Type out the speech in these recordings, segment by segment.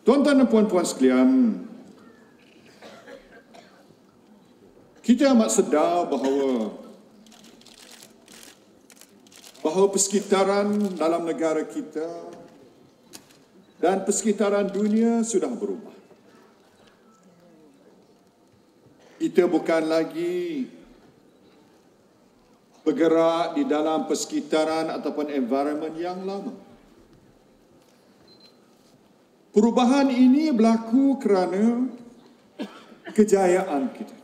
Tuan-tuan dan puan-puan sekalian, kita amat sedar bahawa persekitaran dalam negara kita dan persekitaran dunia sudah berubah. Kita bukan lagi bergerak di dalam persekitaran ataupun environment yang lama. Perubahan ini berlaku kerana kejayaan kita.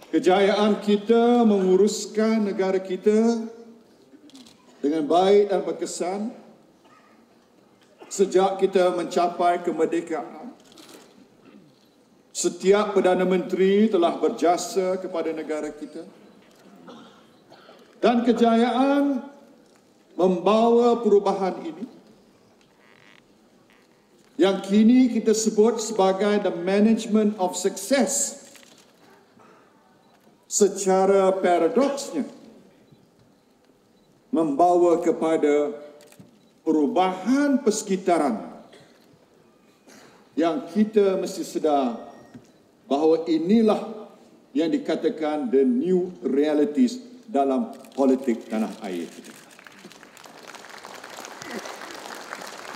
Kejayaan kita menguruskan negara kita dengan baik dan berkesan sejak kita mencapai kemerdekaan. Setiap Perdana Menteri telah berjasa kepada negara kita. Dan kejayaan membawa perubahan ini yang kini kita sebut sebagai the management of success. Secara paradoksnya membawa kepada perubahan persekitaran yang kita mesti sedar bahawa inilah yang dikatakan the new realities dalam politik tanah air kita.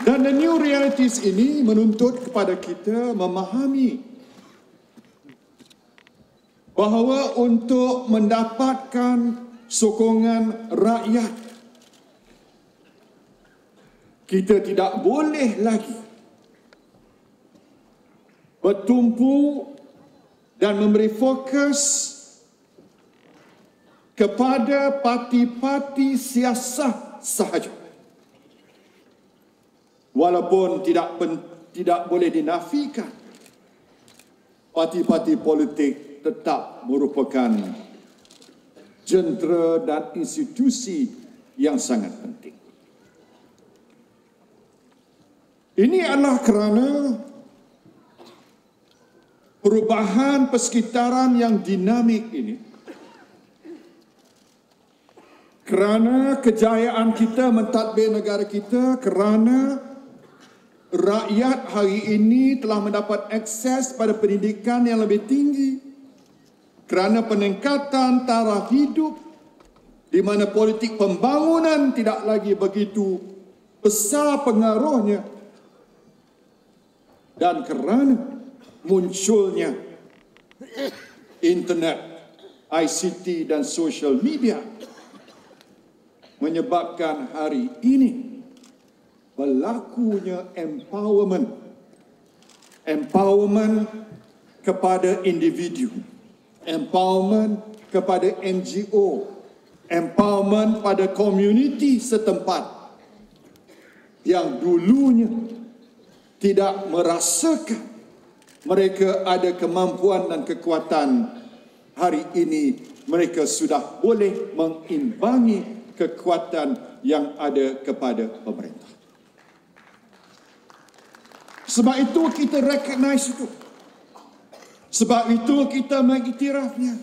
Dan the new realities ini menuntut kepada kita memahami bahawa untuk mendapatkan sokongan rakyat, kita tidak boleh lagi bertumpu dan memberi fokus kepada parti-parti siasat sahaja. Walaupun tidak boleh dinafikan, parti-parti politik tetap merupakan jentera dan institusi yang sangat penting. Ini adalah kerana perubahan persekitaran yang dinamik ini, kerana kejayaan kita mentadbir negara kita, kerana rakyat hari ini telah mendapat akses pada pendidikan yang lebih tinggi, kerana peningkatan taraf hidup di mana politik pembangunan tidak lagi begitu besar pengaruhnya, dan kerana munculnya internet, ICT dan social media menyebabkan hari ini berlakunya empowerment kepada individu, empowerment kepada NGO, empowerment pada komuniti setempat yang dulunya tidak merasakan mereka ada kemampuan dan kekuatan. Hari ini mereka sudah boleh mengimbangi kekuatan yang ada kepada pemerintah. Sebab itu kita recognize itu. Sebab itu kita mengiktirafnya.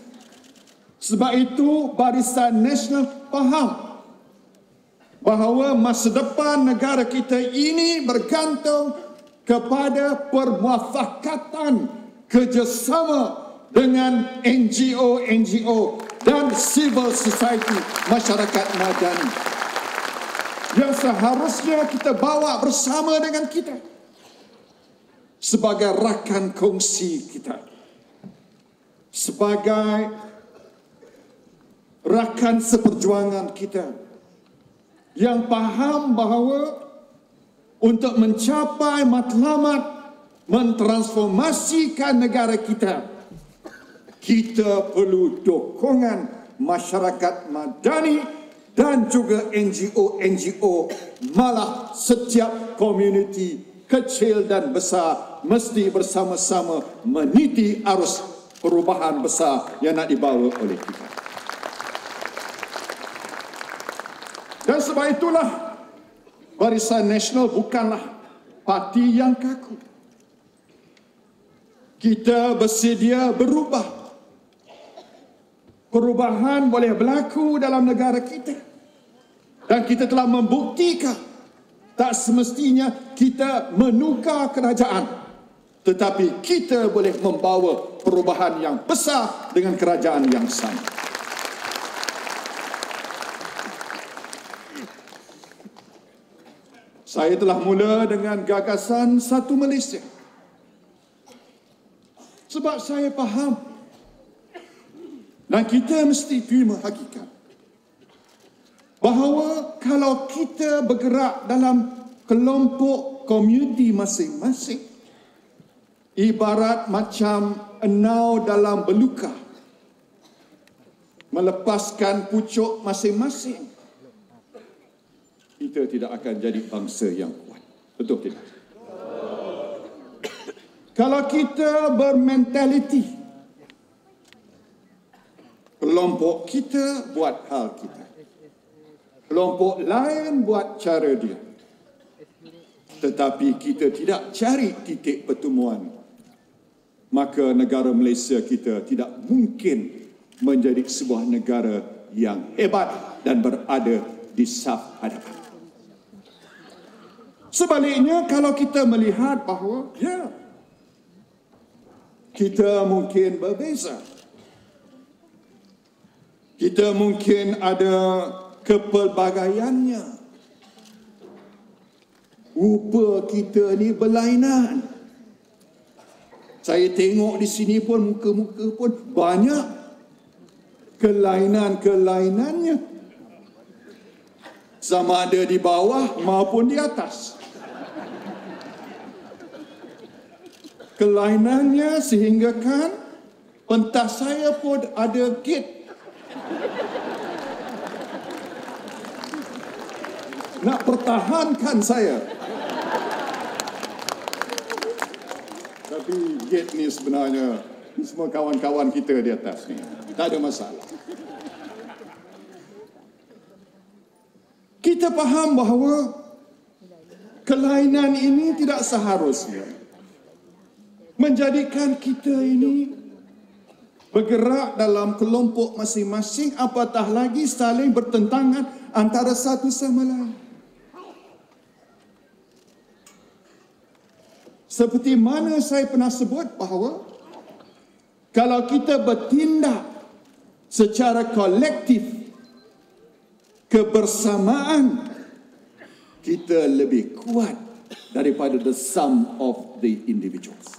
Sebab itu Barisan Nasional faham bahawa masa depan negara kita ini bergantung kepada permuafakatan kerjasama dengan NGO dan civil society, masyarakat madani, yang seharusnya kita bawa bersama dengan kita sebagai rakan kongsi kita, sebagai rakan seperjuangan kita yang faham bahawa untuk mencapai matlamat mentransformasikan negara kita, kita perlu dokongan masyarakat madani dan juga NGO, malah setiap komuniti kecil dan besar mesti bersama-sama meniti arus perubahan besar yang nak dibawa oleh kita. Dan sebab itulah Barisan Nasional bukanlah parti yang kaku. Kita bersedia berubah. Perubahan boleh berlaku dalam negara kita. Dan kita telah membuktikan Tak semestinya kita menukar kerajaan, tetapi kita boleh membawa perubahan yang besar dengan kerajaan yang sama. Saya telah mula dengan gagasan satu Malaysia. Sebab saya faham dan kita mesti terima hakikat bahawa kalau kita bergerak dalam kelompok komuniti masing-masing, ibarat macam enau dalam belukar, melepaskan pucuk masing-masing, kita tidak akan jadi bangsa yang kuat. Betul tidak? Kalau kita bermentaliti kelompok kita buat hal kita, kelompok lain buat cara dia, tetapi kita tidak cari titik pertemuan, maka negara Malaysia kita tidak mungkin menjadi sebuah negara yang hebat dan berada di saf hadapan. Sebaliknya, kalau kita melihat bahawa kita mungkin berbeza, kita mungkin ada kepelbagaiannya, rupa kita ni berlainan. Saya tengok di sini pun muka-muka pun banyak kelainan-kelainannya, sama ada di bawah maupun di atas. Kelainannya sehinggakan pentas saya pun ada gate. Nak pertahankan saya. Tapi gate ni sebenarnya semua kawan-kawan kita di atas ni. Tak ada masalah. Kita faham bahawa kelainan ini tidak seharusnya menjadikan kita ini bergerak dalam kelompok masing-masing, apatah lagi saling bertentangan antara satu sama lain. Seperti mana saya pernah sebut bahawa kalau kita bertindak secara kolektif, kebersamaan, kita lebih kuat daripada the sum of the individuals.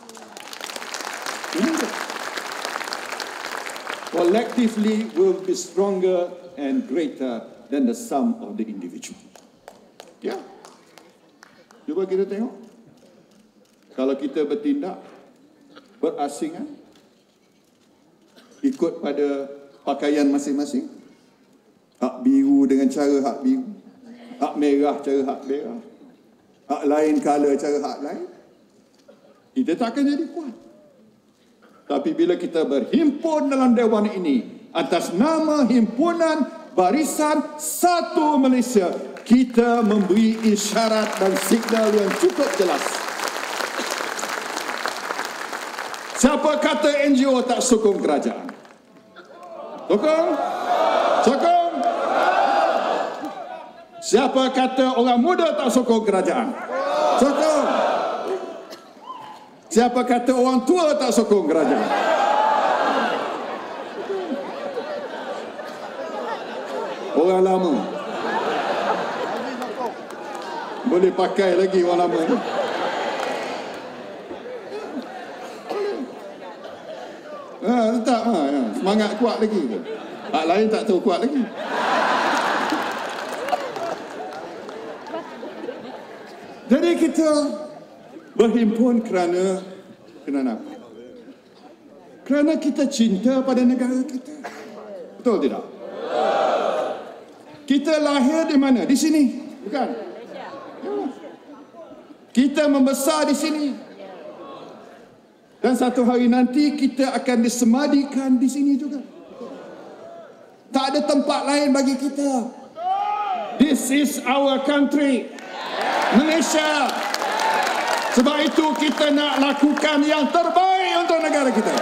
Collectively will be stronger and greater than the sum of the individual. Ya. Cuba kita tengok. Kalau kita bertindak berasingan, ikut pada pakaian masing-masing, hak biru dengan cara hak biru, hak merah cara hak merah, hak lain color cara hak lain, kita tak akan jadi kuat. Tapi bila kita berhimpun dalam dewan ini atas nama Himpunan Barisan Satu Malaysia, kita memberi isyarat dan signal yang cukup jelas. Siapa kata NGO tak sokong kerajaan? Sokong? Sokong? Siapa kata orang muda tak sokong kerajaan? Sokong? Siapa kata orang tua tak sokong kerajaan? Orang lama. Boleh pakai lagi orang lama ni. Tetap semangat kuat lagi. Hak lain tak tahu kuat lagi. Jadi kita berhimpun kerana apa? Kerana kita cinta pada negara kita. Betul tidak? Kita lahir di mana? Di sini, bukan? Kita membesar di sini. Dan satu hari nanti kita akan disemadikan di sini juga. Tak ada tempat lain bagi kita. This is our country, Malaysia. Sebab itu kita nak lakukan yang terbaik untuk negara kita.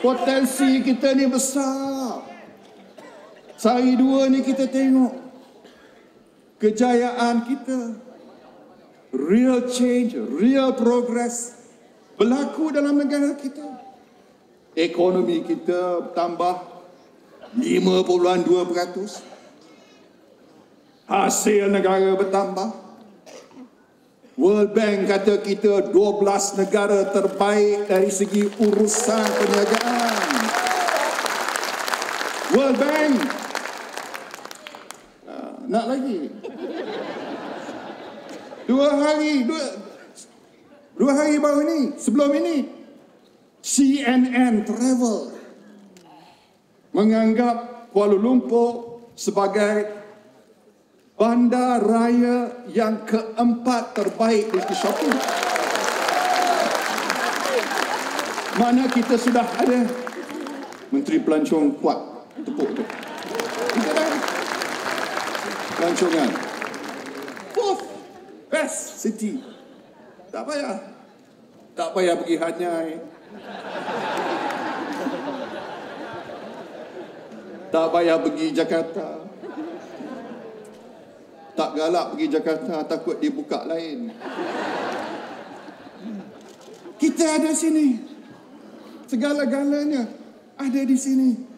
Potensi kita ni besar. Sehari dua ni kita tengok kejayaan kita, real change, real progress berlaku dalam negara kita. Ekonomi kita bertambah 5.2%. Hasil negara bertambah. World Bank kata kita 12 negara terbaik dari segi urusan perniagaan. World Bank. Nak lagi? Dua hari baru ni, sebelum ini, CNN Travel menganggap Kuala Lumpur sebagai bandar raya yang keempat terbaik di shopping. Mana kita sudah ada Menteri Pelancong kuat, tepuk tu. Kita dah pelancongan. Fourth best city. Tak payah pergi Hanyai. Tak payah pergi Jakarta. Tak galak pergi Jakarta, takut dibuka lain. Kita ada sini. Segala-galanya ada di sini.